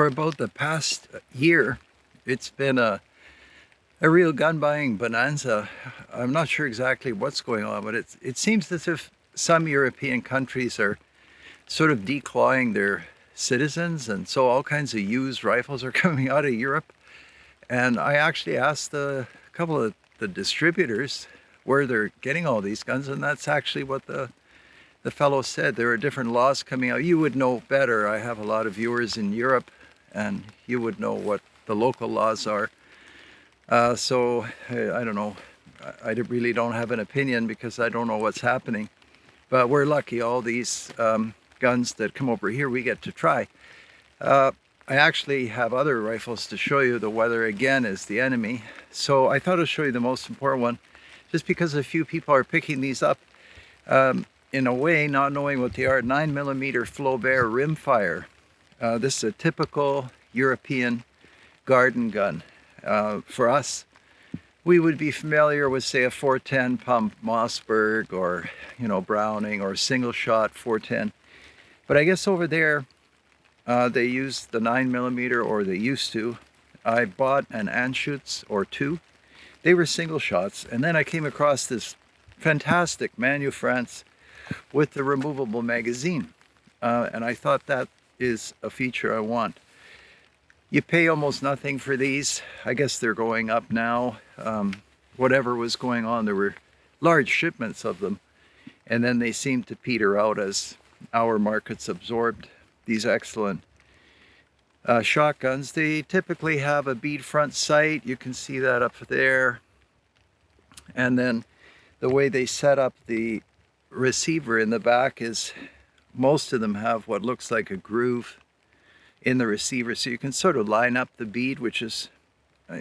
For about the past year, it's been a real gun buying bonanza. I'm not sure exactly what's going on, but it seems as if some European countries are sort of declawing their citizens, and so all kinds of used rifles are coming out of Europe. And I actually asked a couple of the distributors where they're getting all these guns, and that's actually what the fellow said. There are different laws coming out. You would know better. I have a lot of viewers in Europe, and you would know what the local laws are. So I don't know. I really don't have an opinion because I don't know what's happening. But we're lucky. All these guns that come over here, we get to try. I actually have other rifles to show you. The weather again is the enemy. So I thought I'd show you the most important one, just because a few people are picking these up in a way, not knowing what they are. 9mm Flaubert rimfire. This is a typical European garden gun. For us, we would be familiar with, say, a 410 pump Mossberg, or Browning, or single shot 410. But I guess over there they use the 9mm, or they used to. I bought an Anschutz or two. They were single shots, and then I came across this fantastic Manu France with the removable magazine, and I thought that is a feature I want. You pay almost nothing for these. I guess they're going up now. Whatever was going on, there were large shipments of them, and then they seemed to peter out as our markets absorbed these excellent shotguns. They typically have a bead front sight. You can see that up there. And then the way they set up the receiver in the back is, most of them have what looks like a groove in the receiver, so you can sort of line up the bead, which is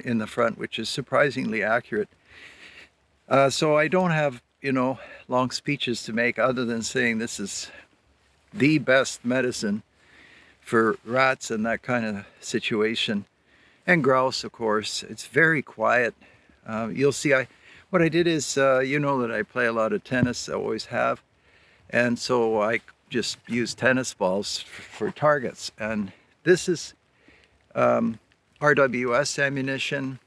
in the front, which is surprisingly accurate. So I don't have long speeches to make, other than saying this is the best medicine for rats and that kind of situation, and grouse, of course. It's very quiet. You'll see what I did is, that I play a lot of tennis, I always have, and so I just use tennis balls for targets. And this is RWS ammunition.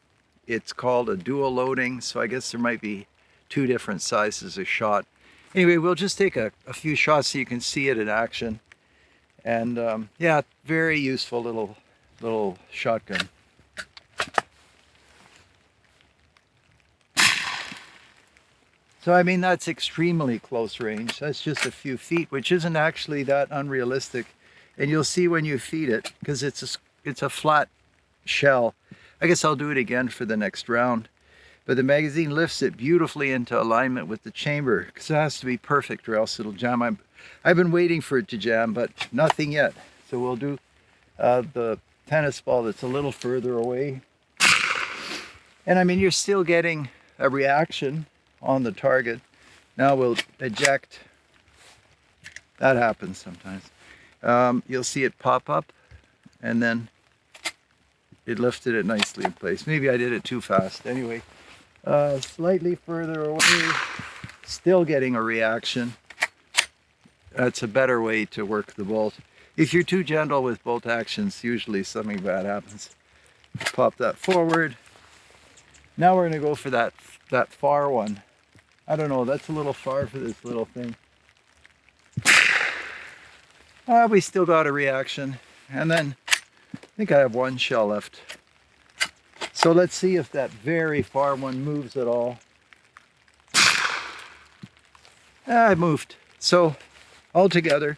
It's called a dual loading, so I guess there might be two different sizes of shot. Anyway, we'll just take a few shots so you can see it in action. And yeah, very useful little shotgun. So I mean, that's extremely close range. That's just a few feet, which isn't actually that unrealistic. And you'll see when you feed it, because it's a flat shell. I guess I'll do it again for the next round. But the magazine lifts it beautifully into alignment with the chamber, because it has to be perfect or else it'll jam. I've been waiting for it to jam, but nothing yet. So we'll do the tennis ball that's a little further away. And I mean, you're still getting a reaction on the target. Now we'll eject. That happens sometimes. You'll see it pop up, and then it lifted it nicely in place. Maybe I did it too fast. Anyway, slightly further away, still getting a reaction. That's a better way to work the bolt. If you're too gentle with bolt actions, usually something bad happens. Pop that forward. Now we're going to go for that far one. I don't know, that's a little far for this little thing. We still got a reaction. And then I think I have one shell left. So let's see if that very far one moves at all. It moved. So altogether,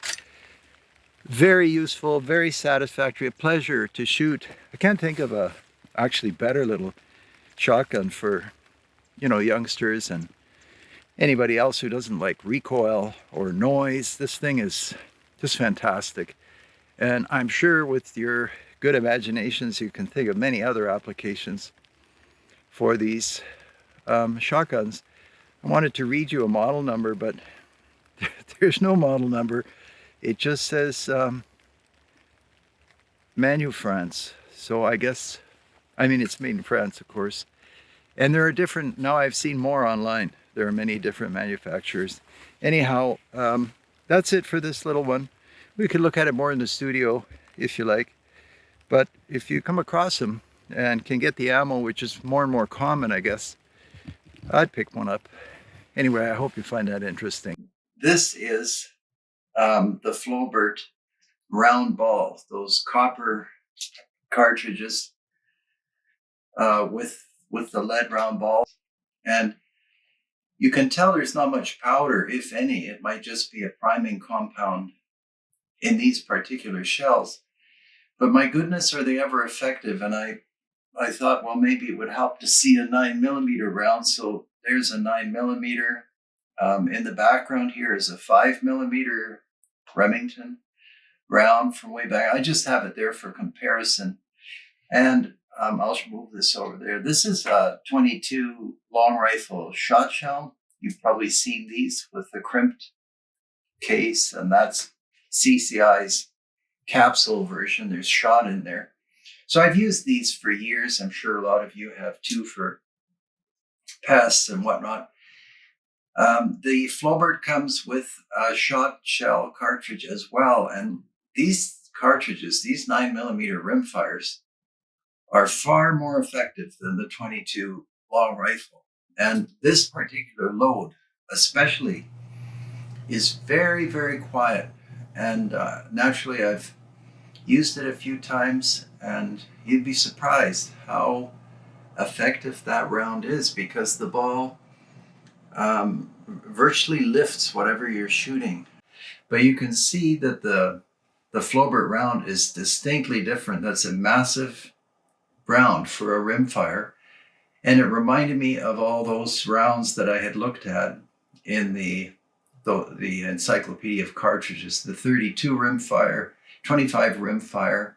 very useful, very satisfactory, a pleasure to shoot. I can't think of a actually better little shotgun for youngsters and anybody else who doesn't like recoil or noise. This thing is just fantastic. And I'm sure with your good imaginations, you can think of many other applications for these shotguns. I wanted to read you a model number, but there's no model number. It just says Manu France. So I guess, it's made in France, of course. And there are different, now I've seen more online. There are many different manufacturers. Anyhow, that's it for this little one. We could look at it more in the studio if you like. But if you come across them and can get the ammo, which is more and more common, I guess, I'd pick one up. Anyway, I hope you find that interesting. This is the Flowbert round ball, those copper cartridges with the lead round ball. And you can tell there's not much powder, if any. It might just be a priming compound in these particular shells. But my goodness, are they ever effective? And I thought, well, maybe it would help to see a 9mm round. So there's a 9mm. In the background here is a 5mm Remington round from way back. I just have it there for comparison. And I'll move this over there. This is a 22 long rifle shot shell. You've probably seen these with the crimped case, and that's CCI's capsule version. There's shot in there. So I've used these for years. I'm sure a lot of you have too, for pests and whatnot. The Flowbert comes with a shot shell cartridge as well. And these cartridges, these 9mm rimfires, are far more effective than the 22 long rifle. And this particular load, especially, is very, very quiet. And naturally, I've used it a few times, and you'd be surprised how effective that round is, because the ball virtually lifts whatever you're shooting. But you can see that the Flowbert round is distinctly different. That's a massive round for a rimfire, and it reminded me of all those rounds that I had looked at in the Encyclopedia of Cartridges, the 32 rimfire, 25 rimfire.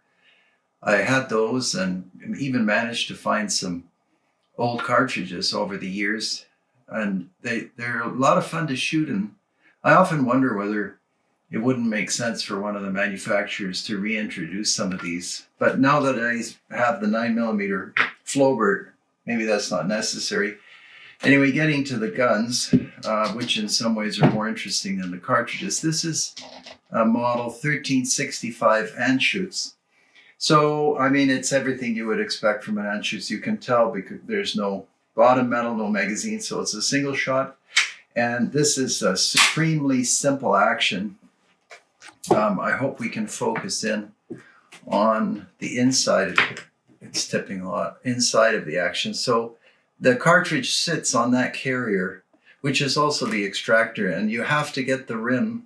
I had those, and even managed to find some old cartridges over the years, and they're a lot of fun to shoot. And I often wonder whether it wouldn't make sense for one of the manufacturers to reintroduce some of these. But now that I have the 9mm Flowbert, maybe that's not necessary. Anyway, getting to the guns, which in some ways are more interesting than the cartridges. This is a model 1365 Anschutz. So, I mean, it's everything you would expect from an Anschutz. You can tell because there's no bottom metal, no magazine, so it's a single shot. And this is a supremely simple action. I hope we can focus in on the inside of it. It's tipping a lot. Inside of the action. So the cartridge sits on that carrier, which is also the extractor, and you have to get the rim.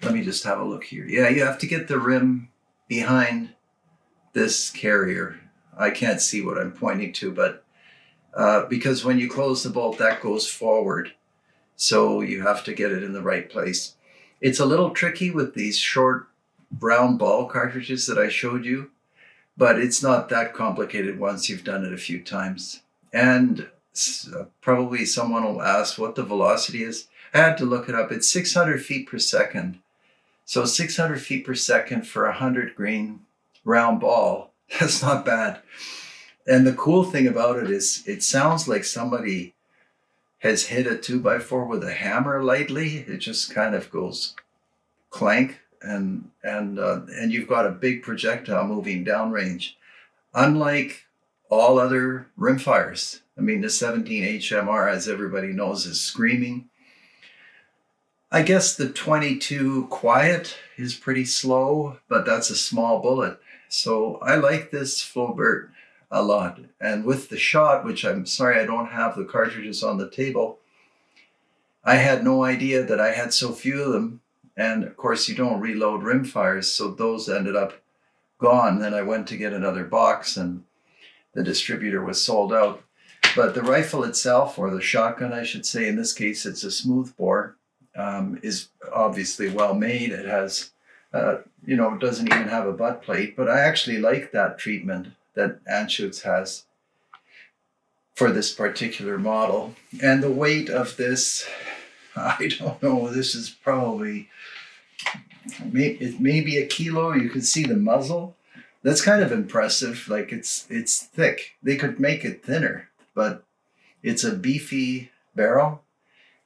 Let me just have a look here. Yeah, you have to get the rim behind this carrier. I can't see what I'm pointing to, but because when you close the bolt, that goes forward. So you have to get it in the right place. It's a little tricky with these short round ball cartridges that I showed you, but it's not that complicated once you've done it a few times. And probably someone will ask what the velocity is. I had to look it up. It's 600 feet per second. So 600 feet per second for 100 grain round ball, that's not bad. And the cool thing about it is it sounds like somebody has hit a 2x4 with a hammer lightly. It just kind of goes clank, and you've got a big projectile moving downrange. Unlike all other rimfires, I mean, the 17 HMR, as everybody knows, is screaming. I guess the 22 quiet is pretty slow, but that's a small bullet. So I like this Flowbert a lot. And with the shot, which I'm sorry I don't have the cartridges on the table, I had no idea that I had so few of them. And of course, you don't reload rimfires, so those ended up gone. Then I went to get another box, and the distributor was sold out. But the rifle itself, or the shotgun, I should say, in this case, it's a smooth bore, is obviously well made. It has, it doesn't even have a butt plate, but I actually like that treatment that Anschutz has for this particular model. And the weight of this, I don't know, this is probably, it may be a kilo. You can see the muzzle. That's kind of impressive. Like it's thick. They could make it thinner, but it's a beefy barrel,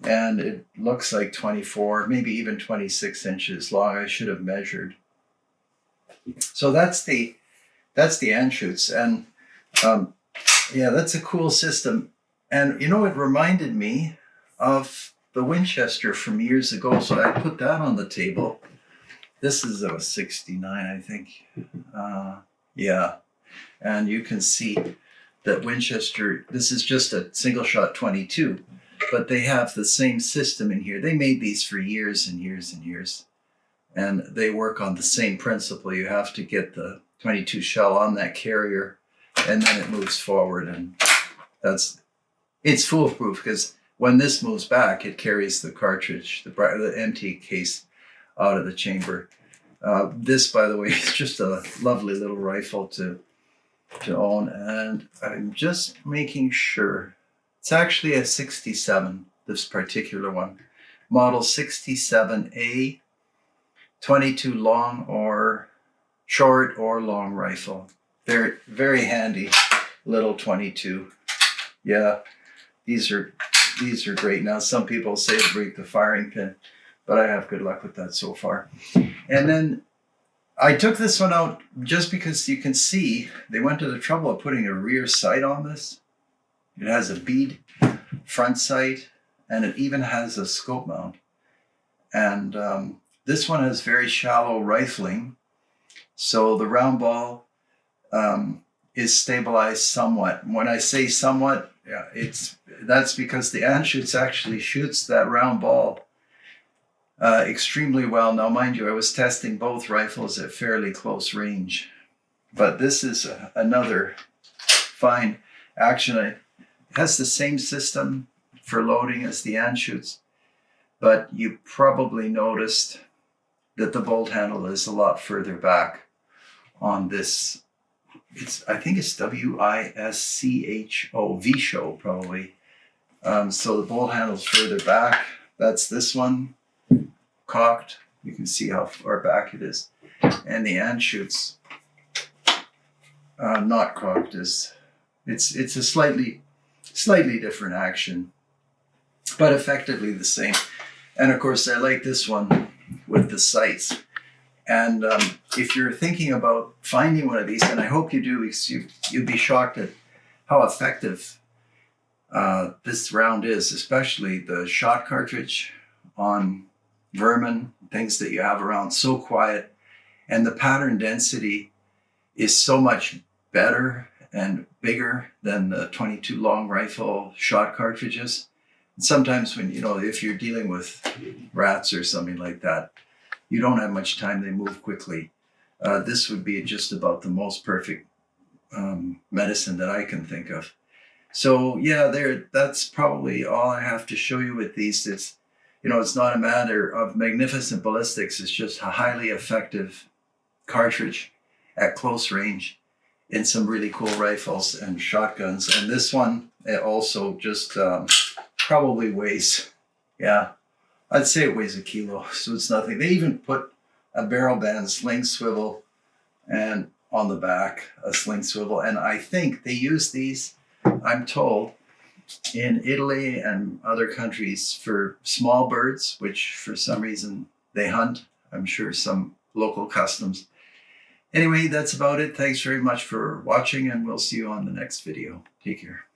and it looks like 24, maybe even 26 inches long. I should have measured. So that's the that's the Anschutz. And yeah, that's a cool system. And you know, it reminded me of the Winchester from years ago. So I put that on the table. This is a 69, I think. Yeah. And you can see that Winchester, this is just a single shot 22, but they have the same system in here. They made these for years and years and years. And they work on the same principle. You have to get the 22 shell on that carrier, and then it moves forward. And it's foolproof, because when this moves back, it carries the cartridge, the empty case, out of the chamber. This, by the way, is just a lovely little rifle to own. And I'm just making sure. It's actually a 67, this particular one. Model 67A, 22 long or short or long rifle. Very, very handy little 22. Yeah, these are great. Now, some people say to break the firing pin, but I have good luck with that so far. And then I took this one out just because you can see they went to the trouble of putting a rear sight on this. It has a bead front sight, and it even has a scope mount. And this one has very shallow rifling, so the round ball is stabilized somewhat. When I say somewhat, yeah, that's because the Anschutz actually shoots that round ball extremely well. Now, mind you, I was testing both rifles at fairly close range, but this is another fine action. It has the same system for loading as the Anschutz, but you probably noticed that the bolt handle is a lot further back on this. I think it's WISCHO, VSHO probably. So the bolt handle's further back. That's this one, cocked. You can see how far back it is. And the Anschutz, not cocked, it's a slightly different action, but effectively the same. And of course, I like this one with the sights. And if you're thinking about finding one of these, and I hope you do, because you'd be shocked at how effective this round is, especially the shot cartridge on vermin, things that you have around, so quiet. And the pattern density is so much better and bigger than the 22 long rifle shot cartridges. And sometimes when, if you're dealing with rats or something like that, you don't have much time, they move quickly. This would be just about the most perfect medicine that I can think of. So yeah, that's probably all I have to show you with these. It's not a matter of magnificent ballistics, it's just a highly effective cartridge at close range in some really cool rifles and shotguns. And this one, it also just probably weighs, I'd say it weighs a kilo, so it's nothing. They even put a barrel band sling swivel, and on the back a sling swivel. And I think they use these, I'm told, in Italy and other countries for small birds, which for some reason they hunt. I'm sure some local customs. Anyway, that's about it. Thanks very much for watching, and we'll see you on the next video. Take care.